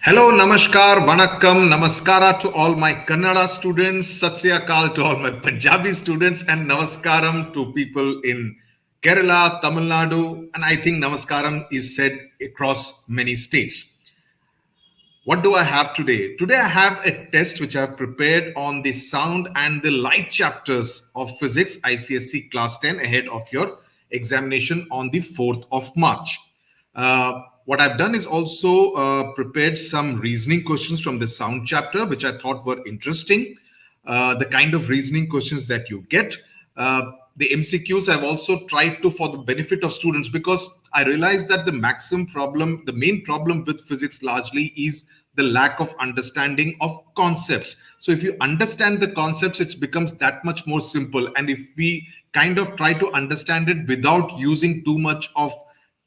Hello, Namaskar, Vanakkam, Namaskara to all my Kannada students, Sat Sri Akal to all my Punjabi students, and Namaskaram to people in Kerala, Tamil Nadu, and I think Namaskaram is said across many states. What do I have today? Today I have a test which I have prepared on the sound and the light chapters of physics ICSE class 10 ahead of your examination on the 4th of March. What I've done is also prepared some reasoning questions from the sound chapter, which I thought were interesting. The kind of reasoning questions that you get. The MCQs I've also tried to for the benefit of students, because I realized that the main problem with physics largely is the lack of understanding of concepts. So if you understand the concepts, it becomes that much more simple. And if we kind of try to understand it without using too much of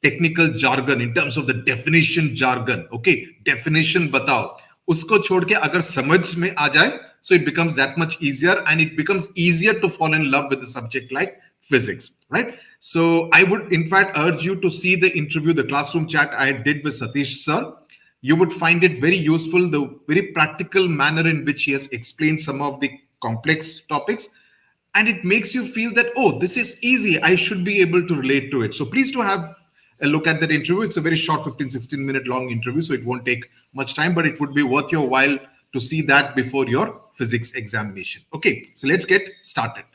technical jargon in terms of the definition jargon, okay, definition batao, usko chhod ke agar samajh mein aa jaye, so it becomes that much easier, and it becomes easier to fall in love with the subject like physics, right? So I would in fact urge you to see the interview, the classroom chat I did with Satish sir. You would find it very useful, the very practical manner in which he has explained some of the complex topics, and it makes you feel that, oh, this is easy, I should be able to relate to it. So please do have a look at that interview. It's a very short 15-16 minute long interview, so it won't take much time, but it would be worth your while to see that before your physics examination. Okay, so let's get started.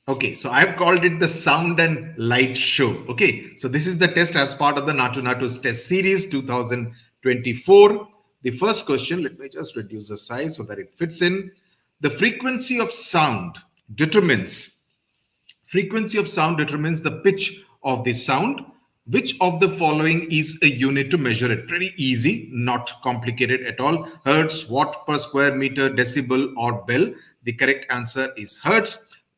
Okay, so I've called it the sound and light show. Okay, so this is the test as part of the Natu Natu's test series 2024. The first question, let me just reduce the size so that it fits in. The frequency of sound determines the pitch of the sound. Which of the following is a unit to measure it? Pretty easy, not complicated at all. Hertz, watt per square meter, decibel, or bell. The correct answer is hertz.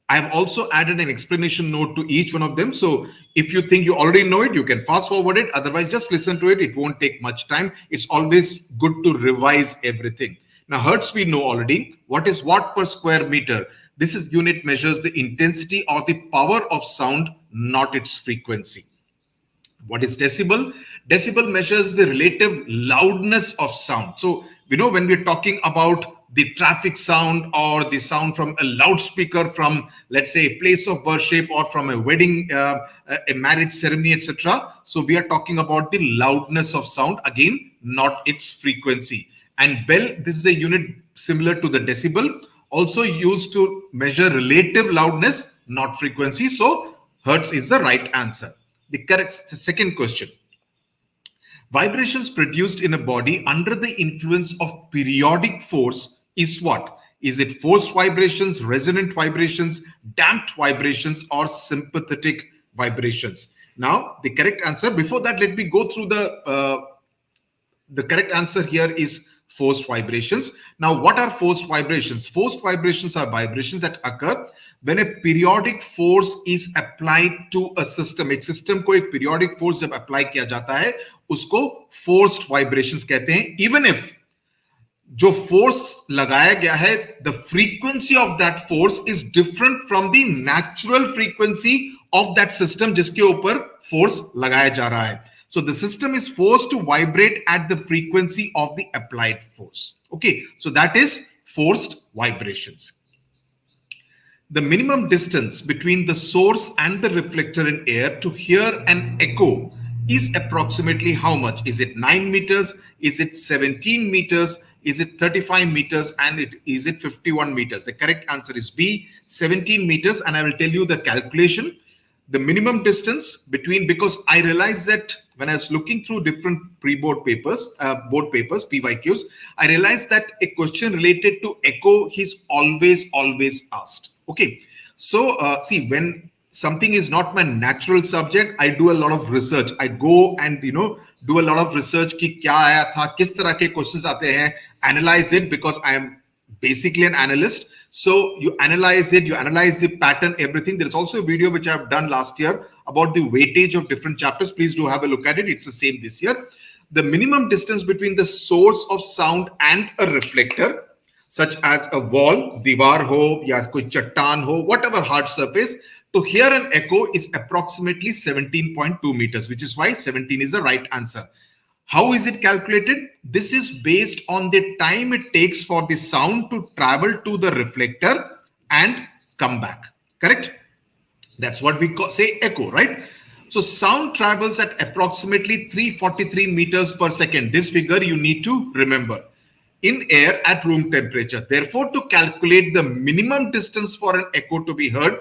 I have also added an explanation note to each one of them. So if you think you already know it, you can fast forward it. Otherwise, just listen to it. It won't take much time. It's always good to revise everything. Now, hertz we know already. What is watt per square meter? This is unit measures the intensity or the power of sound, not its frequency. What is decibel? Decibel measures the relative loudness of sound. So, when we're talking about the traffic sound or the sound from a loudspeaker from, let's say, a place of worship or from a wedding, a marriage ceremony, etc. So we are talking about the loudness of sound, again, not its frequency. And bell, this is a unit similar to the decibel, also used to measure relative loudness, not frequency. So hertz is the right answer. The correct second question. Vibrations produced in a body under the influence of periodic force is what? Is it forced vibrations, resonant vibrations, damped vibrations, or sympathetic vibrations? Now, the correct answer, before that, let me go through the correct answer here is forced vibrations. Now, what are forced vibrations? Forced vibrations are vibrations that occur when a periodic force is applied to a system. एक system को एक periodic force जब apply किया जाता है, उसको forced vibrations कहते हैं. Even if जो force लगाया गया है, the frequency of that force is different from the natural frequency of that system जिसके ऊपर force लगाया जा रहा है. So the system is forced to vibrate at the frequency of the applied force. Okay, so that is forced vibrations. The minimum distance between the source and the reflector in air to hear an echo is approximately how much? Is it 9 meters? Is it 17 meters? Is it 35 meters? And is it 51 meters? The correct answer is B, 17 meters. And I will tell you the calculation. The minimum distance between, because I realized that when I was looking through different pre-board papers, board papers, PYQs, I realized that a question related to echo is always asked. Okay, so see, when something is not my natural subject, I do a lot of research. I go and do a lot of research कि क्या आया था, किस तरह के questions आते हैं, analyze it, because I am basically an analyst. So you analyze it, you analyze the pattern, everything. There's also a video which I've done last year about the weightage of different chapters. Please do have a look at it. It's the same this year. The minimum distance between the source of sound and a reflector, such as a wall, दीवार हो या कोई चट्टान हो, whatever hard surface, So here an echo is approximately 17.2 meters, which is why 17 is the right answer. How is it calculated? This is based on the time it takes for the sound to travel to the reflector and come back. Correct? That's what we say echo, right? So sound travels at approximately 343 meters per second. This figure you need to remember. In air at room temperature. Therefore, to calculate the minimum distance for an echo to be heard,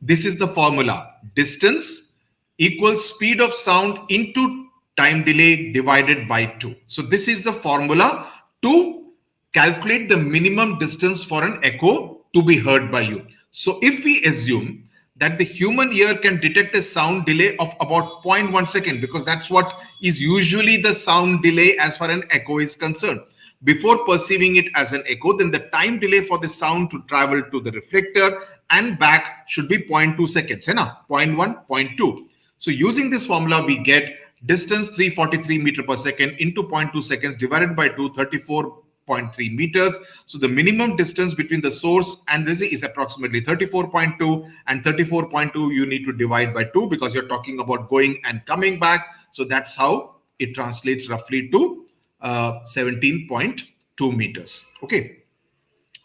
this is the formula. Distance equals speed of sound into time delay divided by 2. So this is the formula to calculate the minimum distance for an echo to be heard by you. So if we assume that the human ear can detect a sound delay of about 0.1 second, because that's what is usually the sound delay as far as an echo is concerned. Before perceiving it as an echo, then the time delay for the sound to travel to the reflector and back should be 0.2 seconds, hai na? 0.1, 0.2. So using this formula, we get distance 343 meter per second into 0.2 seconds divided by 2, 34.3 meters. So the minimum distance between the source and this is approximately 34.2, and 34.2 you need to divide by 2 because you're talking about going and coming back. So that's how it translates roughly to 17.2 meters. Okay,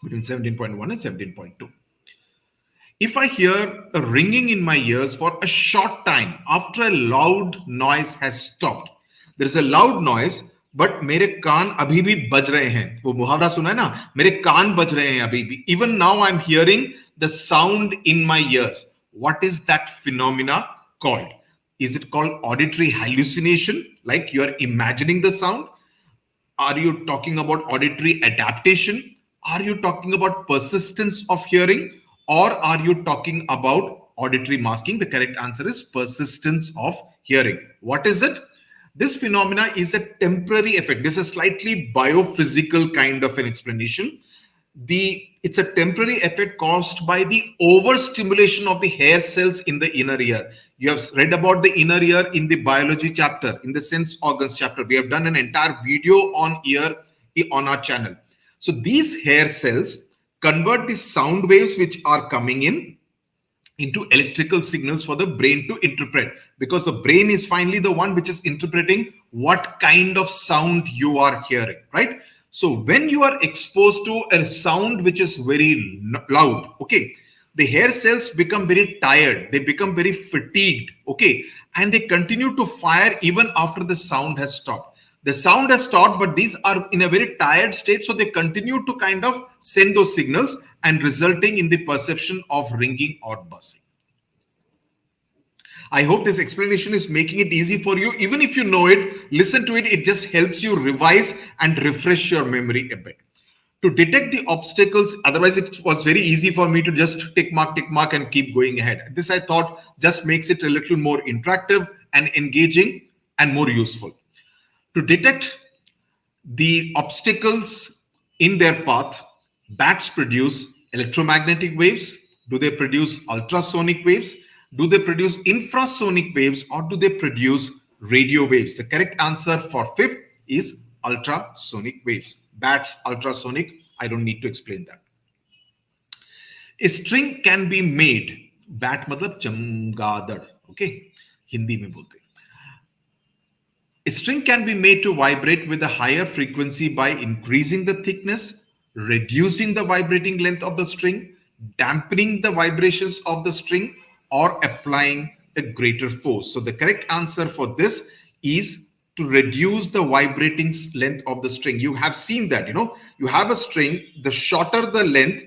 between 17.1 and 17.2. If I hear a ringing in my ears for a short time after a loud noise has stopped, there is a loud noise, but मेरे कान अभी भी बज रहे हैं. वो मुहावरा सुना है ना, मेरे कान बज रहे हैं अभी भी. Even now I'm hearing the sound in my ears. What is that phenomena called? Is it called auditory hallucination, like you are imagining the sound? Are you talking about auditory adaptation? Are you talking about persistence of hearing? Or are you talking about auditory masking? The correct answer is persistence of hearing. What is it? This phenomena is a temporary effect. This is a slightly biophysical kind of an explanation. It's a temporary effect caused by the overstimulation of the hair cells in the inner ear. You have read about the inner ear in the biology chapter, in the sense organs chapter. We have done an entire video on ear on our channel. So these hair cells convert the sound waves which are coming in into electrical signals for the brain to interpret, because the brain is finally the one which is interpreting what kind of sound you are hearing, right? So when you are exposed to a sound which is very loud, okay, the hair cells become very tired, they become very fatigued, okay, and they continue to fire even after the sound has stopped. The sound has stopped, but these are in a very tired state, so they continue to kind of send those signals and resulting in the perception of ringing or buzzing. I hope this explanation is making it easy for you. Even if you know it, listen to it. It just helps you revise and refresh your memory a bit. To detect the obstacles, otherwise it was very easy for me to just tick mark and keep going ahead. This I thought just makes it a little more interactive and engaging and more useful. To detect the obstacles in their path, bats produce electromagnetic waves. Do they produce ultrasonic waves? Do they produce infrasonic waves, or do they produce radio waves? The correct answer for fifth is ultrasonic waves. Bats, ultrasonic, I don't need to explain that. A string can be made, bat matlab chamgadar, okay, Hindi mein bolte. A string can be made to vibrate with a higher frequency by increasing the thickness, reducing the vibrating length of the string, dampening the vibrations of the string, or applying a greater force. So the correct answer for this is to reduce the vibrating length of the string. You have seen that, you have a string, the shorter the length,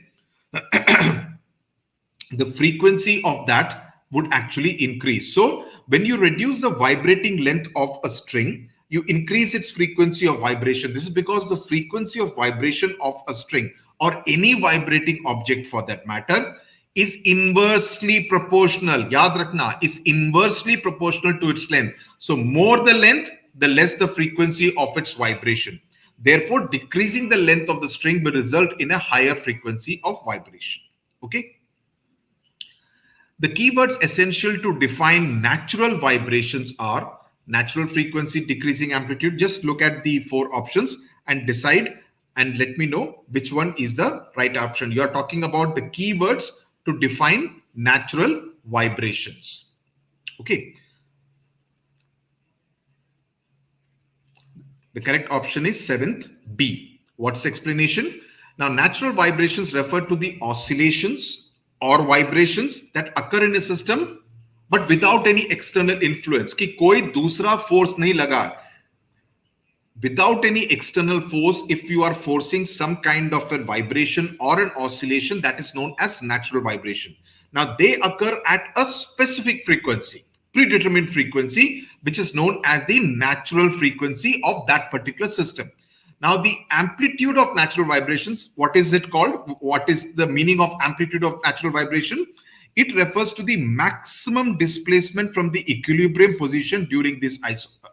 the frequency of that would actually increase. So when you reduce the vibrating length of a string, you increase its frequency of vibration. This is because the frequency of vibration of a string, or any vibrating object for that matter, is inversely proportional. Yaad rakhna, is inversely proportional to its length. So more the length, the less the frequency of its vibration. Therefore, decreasing the length of the string will result in a higher frequency of vibration. Okay. The keywords essential to define natural vibrations are natural frequency, decreasing amplitude. Just look at the 4 options and decide and let me know which one is the right option. You are talking about the keywords to define natural vibrations. Okay. The correct option is 7th B. What's the explanation? Now, natural vibrations refer to the oscillations or vibrations that occur in a system but without any external influence. कि कोई दूसरा force नहीं लगा. Without any external force, if you are forcing some kind of a vibration or an oscillation, that is known as natural vibration. Now, they occur at a specific frequency, predetermined frequency, which is known as the natural frequency of that particular system. Now, the amplitude of natural vibrations, what is it called? What is the meaning of amplitude of natural vibration? It refers to the maximum displacement from the equilibrium position during these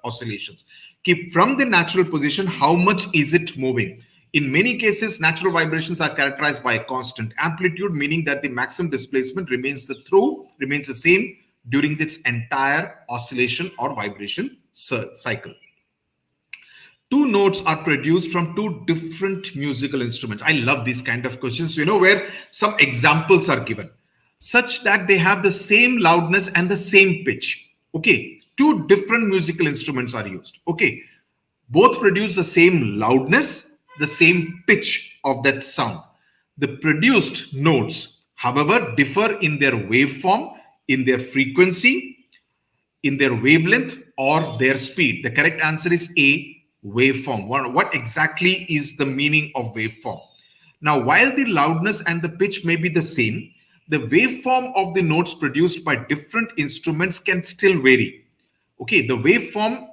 oscillations. Keep from the natural position, how much is it moving? In many cases, natural vibrations are characterized by a constant amplitude, meaning that the maximum displacement remains the same during this entire oscillation or vibration cycle. Two notes are produced from two different musical instruments. I love these kind of questions, where some examples are given such that they have the same loudness and the same pitch. Okay, two different musical instruments are used. Okay, both produce the same loudness, the same pitch of that sound. The produced notes, however, differ in their waveform, in their frequency, in their wavelength, or their speed. The correct answer is A, waveform. What exactly is the meaning of waveform? Now, while the loudness and the pitch may be the same, the waveform of the notes produced by different instruments can still vary. Okay, the waveform,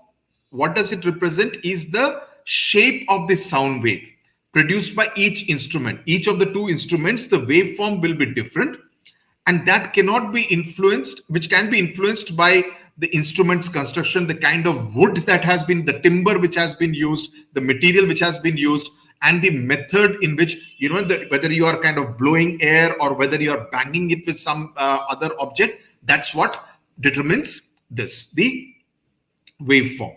what does it represent? Is the shape of the sound wave produced by each instrument. Each of the two instruments, the waveform will be different, and that cannot be influenced, which can be influenced by the instrument's construction, the kind of wood that has been, the timber which has been used, the material which has been used, and the method in which, whether you are kind of blowing air or whether you are banging it with some other object, that's what determines the waveform.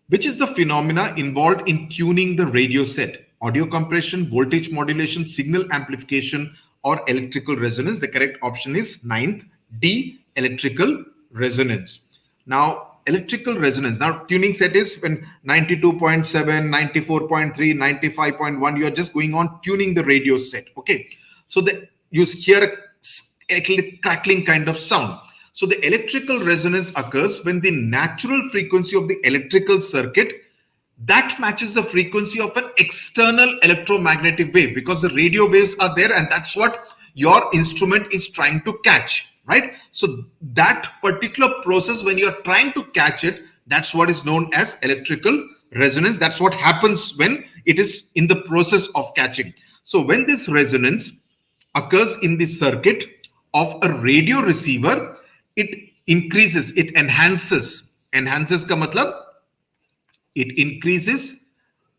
Which is the phenomena involved in tuning the radio set? Audio compression, voltage modulation, signal amplification, or electrical resonance? The correct option is 9th D, electrical resonance. Now, electrical resonance. Now, tuning set is when 92.7, 94.3, 95.1, you are just going on tuning the radio set. Okay. So you hear a crackling kind of sound. So the electrical resonance occurs when the natural frequency of the electrical circuit that matches the frequency of an external electromagnetic wave, because the radio waves are there and that's what your instrument is trying to catch. Right? So that particular process, when you're trying to catch it, that's what is known as electrical resonance. That's what happens when it is in the process of catching. So when this resonance occurs in the circuit of a radio receiver, it increases, it enhances. Enhances ka matlab, it increases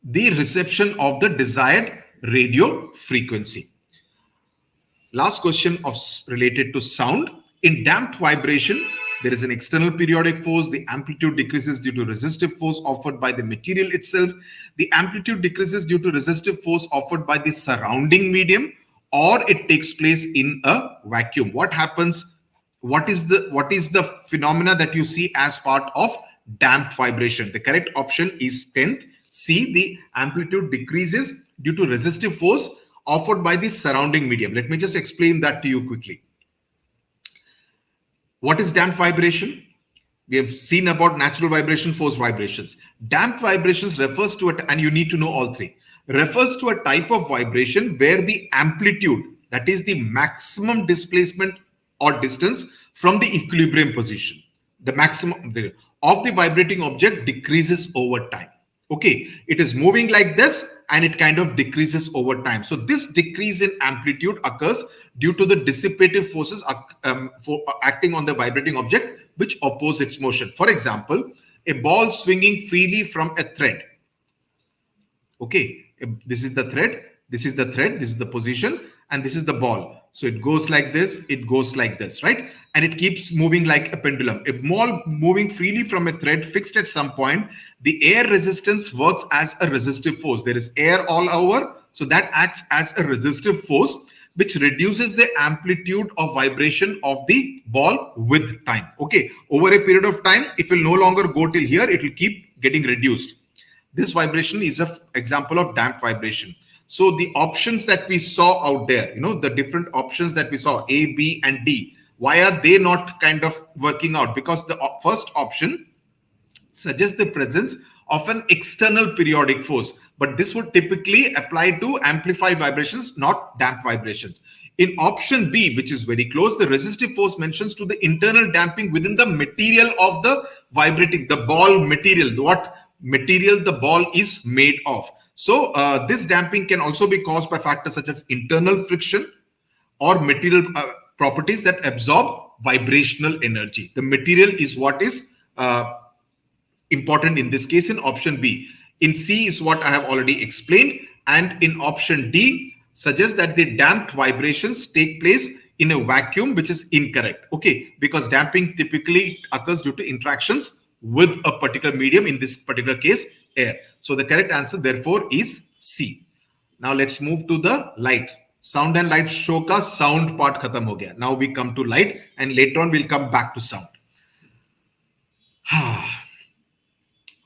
the reception of the desired radio frequency. Last question related to sound. In damped vibration, there is an external periodic force. The amplitude decreases due to resistive force offered by the material itself. The amplitude decreases due to resistive force offered by the surrounding medium, or it takes place in a vacuum. What happens? What is the phenomena that you see as part of damped vibration? The correct option is 10th C. The amplitude decreases due to resistive force offered by the surrounding medium. Let me just explain that to you quickly. What is damped vibration? We have seen about natural vibration, forced vibrations. Damped vibrations refers to it, and you need to know all three, refers to a type of vibration where the amplitude, that is the maximum displacement or distance from the equilibrium position, the maximum of the vibrating object decreases over time. Okay, it is moving like this and it kind of decreases over time. So this decrease in amplitude occurs due to the dissipative forces acting on the vibrating object which oppose its motion. For example, a ball swinging freely from a thread. Okay, this is the thread, this is the thread, this is the position, and this is the ball. So it goes like this, it goes like this, right? And it keeps moving like a pendulum. A ball moving freely from a thread fixed at some point, the air resistance works as a resistive force. There is air all over, so that acts as a resistive force. which reduces the amplitude of vibration of the ball with time. Okay, over a period of time, it will no longer go till here, it will keep getting reduced. This vibration is an example of damped vibration. So the options that we saw out there, the different options that we saw, A, B, and D, why are they not kind of working out? Because the first option suggests the presence of an external periodic force, but this would typically apply to amplified vibrations, not damped vibrations. In option B, which is very close, the resistive force mentions to the internal damping within the material of the vibrating, the ball material, what material the ball is made of. So this damping can also be caused by factors such as internal friction or material properties that absorb vibrational energy. The material is what is important in this case in option B. In C is what I have already explained, and in option D suggests that the damped vibrations take place in a vacuum, which is incorrect. Okay, because damping typically occurs due to interactions with a particular medium, in this particular case air. So the correct answer therefore is C. Now let's move to the light. Sound and light show ka sound part khatam ho gaya. Now we come to light, and later on we'll come back to sound.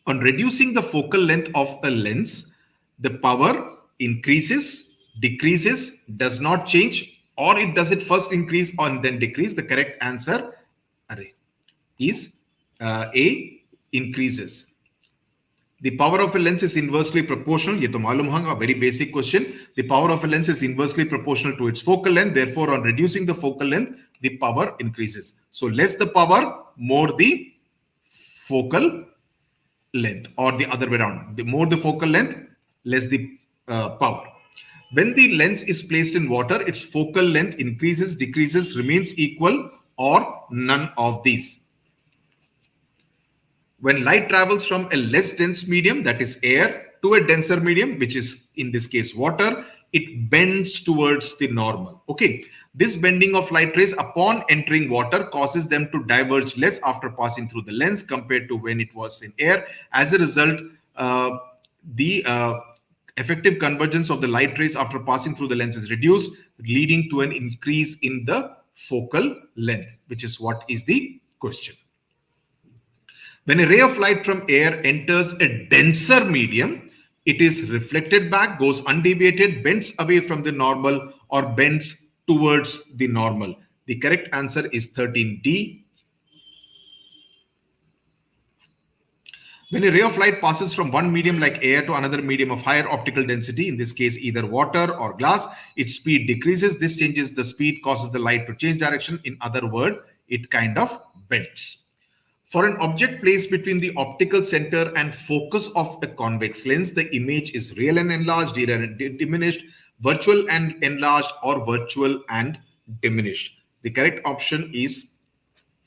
On reducing the focal length of a lens, the power increases, decreases, does not change, or it does it first increase and then decrease. The correct answer is A, increases. The power of a lens is inversely proportional. Ye to malum hoga, very basic question. The power of a lens is inversely proportional to its focal length. Therefore, on reducing the focal length, the power increases. So less the power, more the focal length, or the other way around. The more the focal length, less the power. When the lens is placed in water, its focal length increases, decreases, remains equal, or none of these. When light travels from a less dense medium, that is air, to a denser medium, which is in this case water, it bends towards the normal. Okay, this bending of light rays upon entering water causes them to diverge less after passing through the lens compared to when it was in air. As a result, the effective convergence of the light rays after passing through the lens is reduced, leading to an increase in the focal length, which is what is the question. When a ray of light from air enters a denser medium, it is reflected back, goes undeviated, bends away from the normal, or bends towards the normal. The correct answer is 13D. When a ray of light passes from one medium like air to another medium of higher optical density, in this case either water or glass, its speed decreases. This changes the speed, causes the light to change direction. In other words, it kind of bends. For an object placed between the optical center and focus of a convex lens, the image is real and enlarged, diminished, virtual and enlarged, or virtual and diminished. The correct option is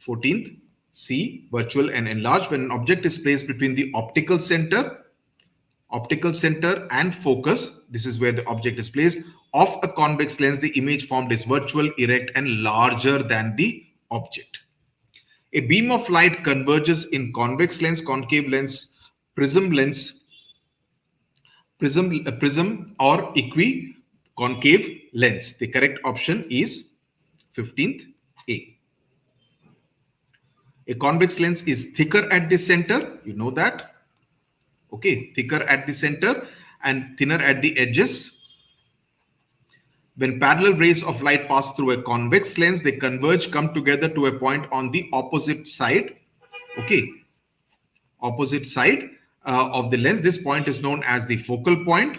14th, C, virtual and enlarged. When an object is placed between the optical center and focus, this is where the object is placed, of a convex lens, the image formed is virtual, erect, and larger than the object. A beam of light converges in convex lens, concave lens, prism or equi-concave lens. The correct option is 15th A. A convex lens is thicker at the center. You know that. Okay, thicker at the center and thinner at the edges. When parallel rays of light pass through a convex lens, they converge, come together to a point on the opposite side. Okay, opposite side of the lens. This point is known as the focal point,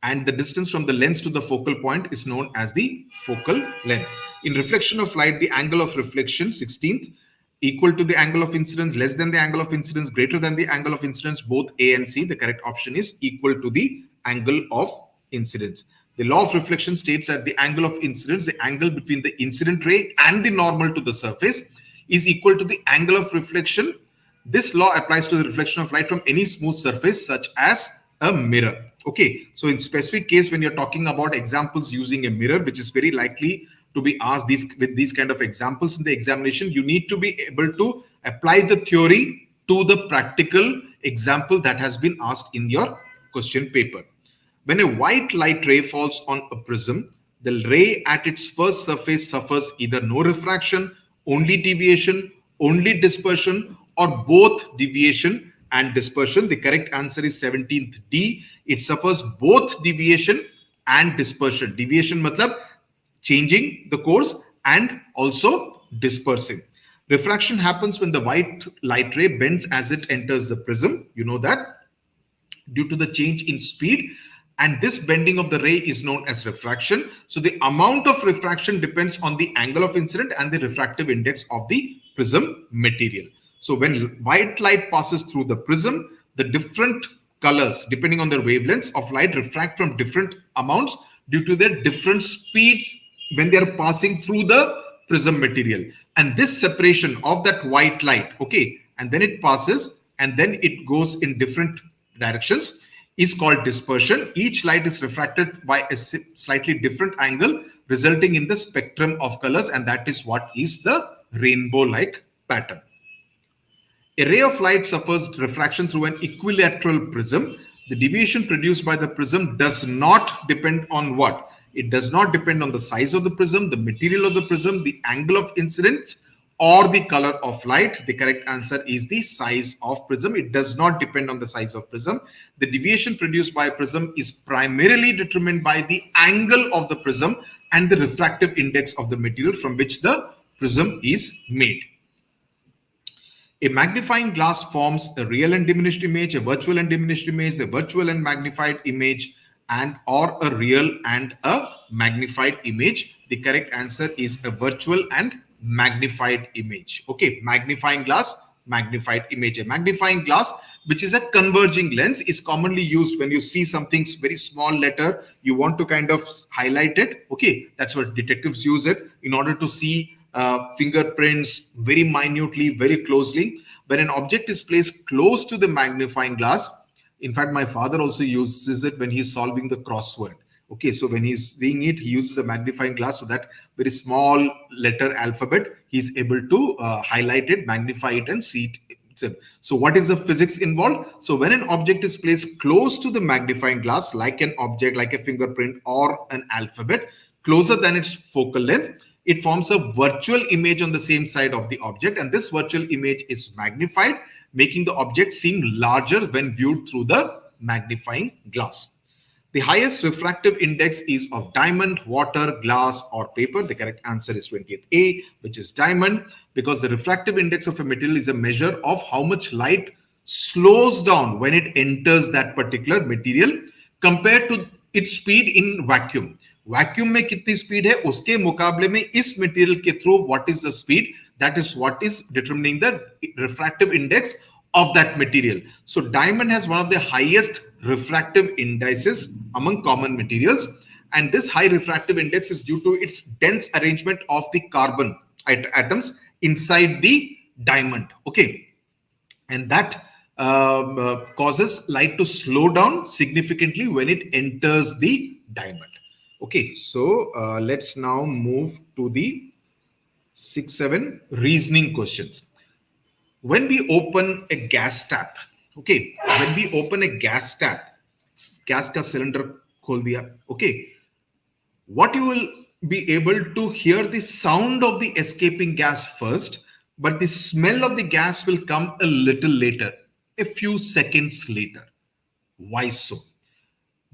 and the distance from the lens to the focal point is known as the focal length. In reflection of light, the angle of reflection, 16th, equal to the angle of incidence, less than the angle of incidence, greater than the angle of incidence, both A and C. The correct option is equal to the angle of incidence. The law of reflection states that the angle of incidence, the angle between the incident ray and the normal to the surface, is equal to the angle of reflection. This law applies to the reflection of light from any smooth surface such as a mirror. Okay, so in specific case, when you're talking about examples using a mirror, which is very likely to be asked with these kind of examples in the examination, you need to be able to apply the theory to the practical example that has been asked in your question paper. When a white light ray falls on a prism, The ray at its first surface suffers either no refraction, only deviation, only dispersion, or both deviation and dispersion. The correct answer is 17th D. It suffers both deviation and dispersion. Deviation matlab changing the course and also dispersing. Refraction happens when the white light ray bends as it enters the prism. You know that, due to the change in speed, and this bending of the ray is known as refraction. So the amount of refraction depends on the angle of incident and the refractive index of the prism material. So when white light passes through the prism, the different colors depending on the wavelengths of light refract from different amounts due to their different speeds when they are passing through the prism material. And this separation of that white light, okay, and then it passes and then it goes in different directions, is called dispersion. Each light is refracted by a slightly different angle, resulting in the spectrum of colors, and that is what is the rainbow-like pattern. A ray of light suffers refraction through an equilateral prism. The deviation produced by the prism does not depend on what? It does not depend on the size of the prism, the material of the prism, the angle of incidence, or the color of light. The correct answer is the size of prism. It does not depend on the size of prism. The deviation produced by a prism is primarily determined by the angle of the prism and the refractive index of the material from which the prism is made. A magnifying glass forms a real and diminished image, a virtual and diminished image, a virtual and magnified image, and or a real and a magnified image. The correct answer is a virtual and magnified image. Okay, magnifying glass, magnified image. A magnifying glass, which is a converging lens, is commonly used when you see something's very small letter, you want to kind of highlight it. Okay, that's what detectives use it in order to see fingerprints very minutely, very closely. When an object is placed close to the magnifying glass, in fact, my father also uses it when he's solving the crossword. Okay, so when he's seeing it, he uses a magnifying glass so that very small letter alphabet, he's able to highlight it, magnify it, and see it. So what is the physics involved? So when an object is placed close to the magnifying glass, like an object, like a fingerprint or an alphabet, closer than its focal length, it forms a virtual image on the same side of the object, and this virtual image is magnified, making the object seem larger when viewed through the magnifying glass. The highest refractive index is of diamond, water, glass, or paper. The correct answer is 20th A, which is diamond, because the refractive index of a material is a measure of how much light slows down when it enters that particular material compared to its speed in vacuum. Vacuum में कितनी speed है उसके मुकाबले में इस material के through what is the speed, that is what is determining the refractive index of that material. So diamond has one of the highest refractive indices among common materials, and this high refractive index is due to its dense arrangement of the carbon atoms inside the diamond. Okay, and that causes light to slow down significantly when it enters the diamond. Okay, so let's now move to the 6-7 reasoning questions. When we open a gas tap, okay, when we open a gas tap, gas ka cylinder khol diya, okay, what you will be able to hear the sound of the escaping gas first, but the smell of the gas will come a little later, a few seconds later. Why so?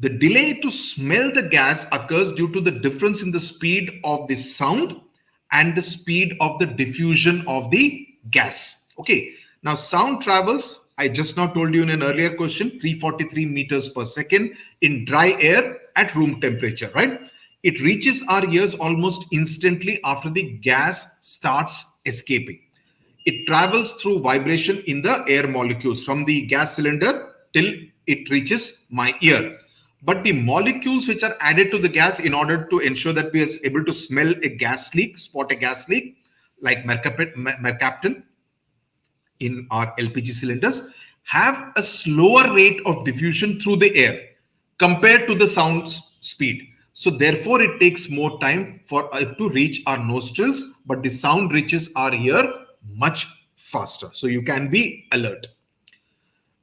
The delay to smell the gas occurs due to the difference in the speed of the sound and the speed of the diffusion of the gas. Okay, now sound travels, I just now told you in an earlier question, 343 meters per second in dry air at room temperature, right? It reaches our ears almost instantly after the gas starts escaping. It travels through vibration in the air molecules from the gas cylinder till it reaches my ear. But the molecules which are added to the gas in order to ensure that we are able to smell a gas leak, spot a gas leak, like mercaptan in our LPG cylinders, have a slower rate of diffusion through the air compared to the sound speed. So therefore, it takes more time for it to reach our nostrils, but the sound reaches our ear much faster. So you can be alert.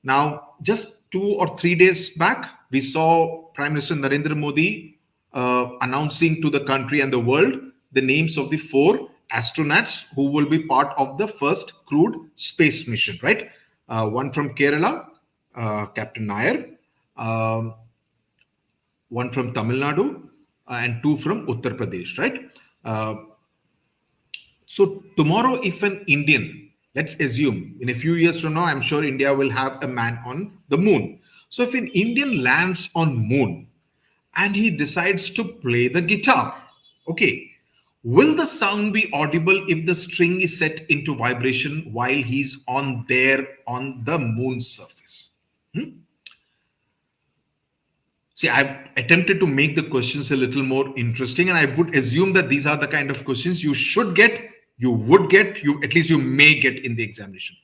Now, just 2 or 3 days back, we saw Prime Minister Narendra Modi announcing to the country and the world the names of the 4 astronauts who will be part of the first crewed space mission, right? One from Kerala, Captain Nair, um, one from Tamil Nadu, and 2 from Uttar Pradesh, right? Uh, so tomorrow, if an Indian, let's assume in a few years from now, I'm sure India will have a man on the moon. So if an Indian lands on moon and he decides to play the guitar, okay, will the sound be audible if the string is set into vibration while he's on there on the moon surface? Hmm? See, I've attempted to make the questions a little more interesting, and I would assume that these are the kind of questions you should get, you would get, you at least you may get in the examination.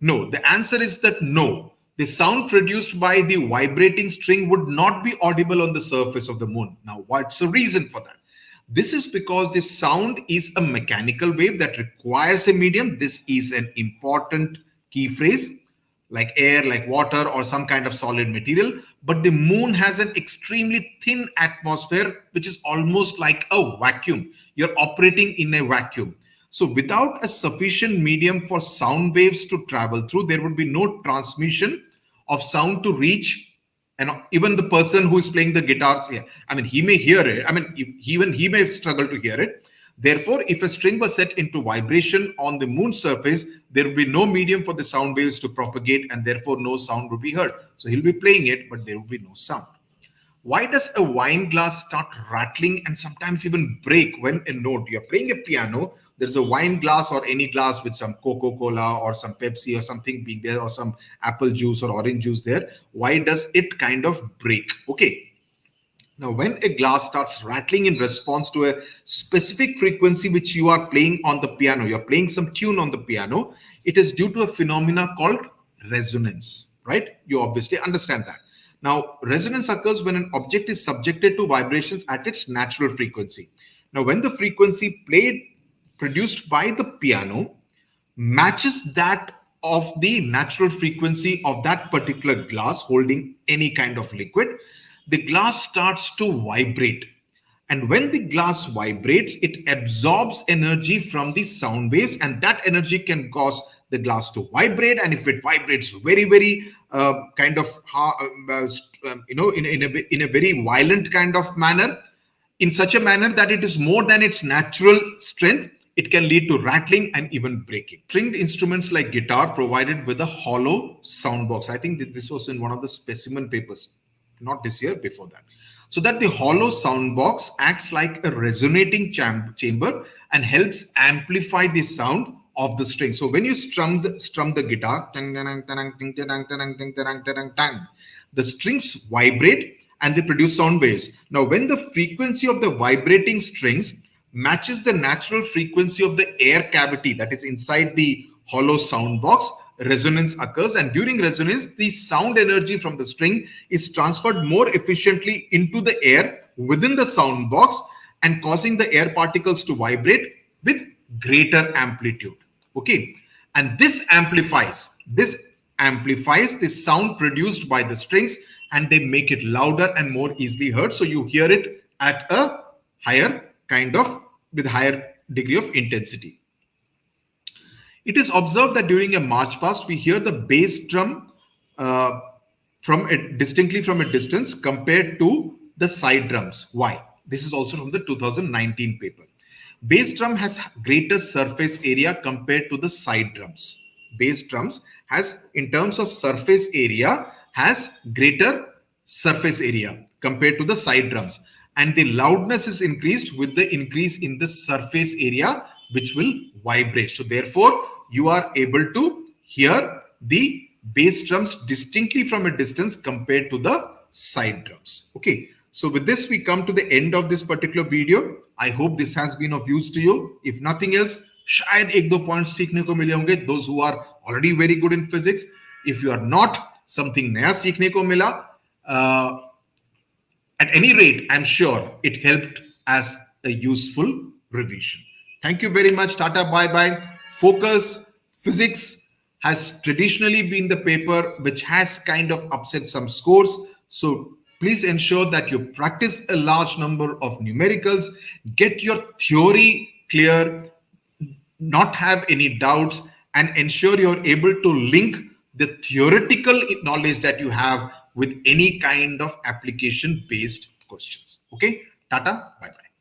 No, the answer is that no. The sound produced by the vibrating string would not be audible on the surface of the moon. Now, what's the reason for that? This is because the sound is a mechanical wave that requires a medium. This is an important key phrase, like air, like water, or some kind of solid material. But the moon has an extremely thin atmosphere, which is almost like a vacuum. You're operating in a vacuum. So without a sufficient medium for sound waves to travel through, there would be no transmission of sound to reach. And even the person who is playing the guitars here, I mean, he may hear it. I mean, even he may struggle to hear it. Therefore, if a string was set into vibration on the moon surface, there would be no medium for the sound waves to propagate, and therefore no sound would be heard. So he'll be playing it, but there will be no sound. Why does a wine glass start rattling and sometimes even break when a note? You're playing a piano, there's a wine glass or any glass with some Coca-Cola or some Pepsi or something being there, or some apple juice or orange juice there. Why does it kind of break? Okay. Now, when a glass starts rattling in response to a specific frequency which you are playing on the piano, you're playing some tune on the piano, it is due to a phenomena called resonance, right? You obviously understand that. Now, resonance occurs when an object is subjected to vibrations at its natural frequency. Now, when the frequency produced by the piano matches that of the natural frequency of that particular glass holding any kind of liquid, the glass starts to vibrate. And when the glass vibrates, it absorbs energy from the sound waves, and that energy can cause the glass to vibrate. And if it vibrates very, very kind of, in a very violent kind of manner, in such a manner that it is more than its natural strength, it can lead to rattling and even breaking. Stringed instruments like guitar provided with a hollow sound box. I think that this was in one of the specimen papers, not this year, before that. So that the hollow sound box acts like a resonating chamber and helps amplify the sound of the string. So when you strum the guitar, the strings vibrate and they produce sound waves. Now, when the frequency of the vibrating strings matches the natural frequency of the air cavity that is inside the hollow sound box, resonance occurs, and during resonance, the sound energy from the string is transferred more efficiently into the air within the sound box and causing the air particles to vibrate with greater amplitude. Okay, and this amplifies the sound produced by the strings, and they make it louder and more easily heard. So you hear it at a higher kind of, with higher degree of intensity. It is observed that during a march past, we hear the bass drum distinctly from a distance compared to the side drums. Why? This is also from the 2019 paper. Bass drum has greater surface area compared to the side drums. Bass drums has, in terms of surface area, has greater surface area compared to the side drums. And the loudness is increased with the increase in the surface area, which will vibrate. So therefore, you are able to hear the bass drums distinctly from a distance compared to the side drums. Okay. So with this, we come to the end of this particular video. I hope this has been of use to you. If nothing else, शायद एक दो points सीखने को मिले होंगे. Those who are already very good in physics. If you are not, something नया सीखने को मिला. At any rate, I'm sure it helped as a useful revision. Thank you very much. Tata, bye-bye. Focus. Physics has traditionally been the paper which has kind of upset some scores. So Please ensure that you practice a large number of numericals, get your theory clear, not have any doubts, and ensure you're able to link the theoretical knowledge that you have with any kind of application based questions. Okay, tata, bye bye.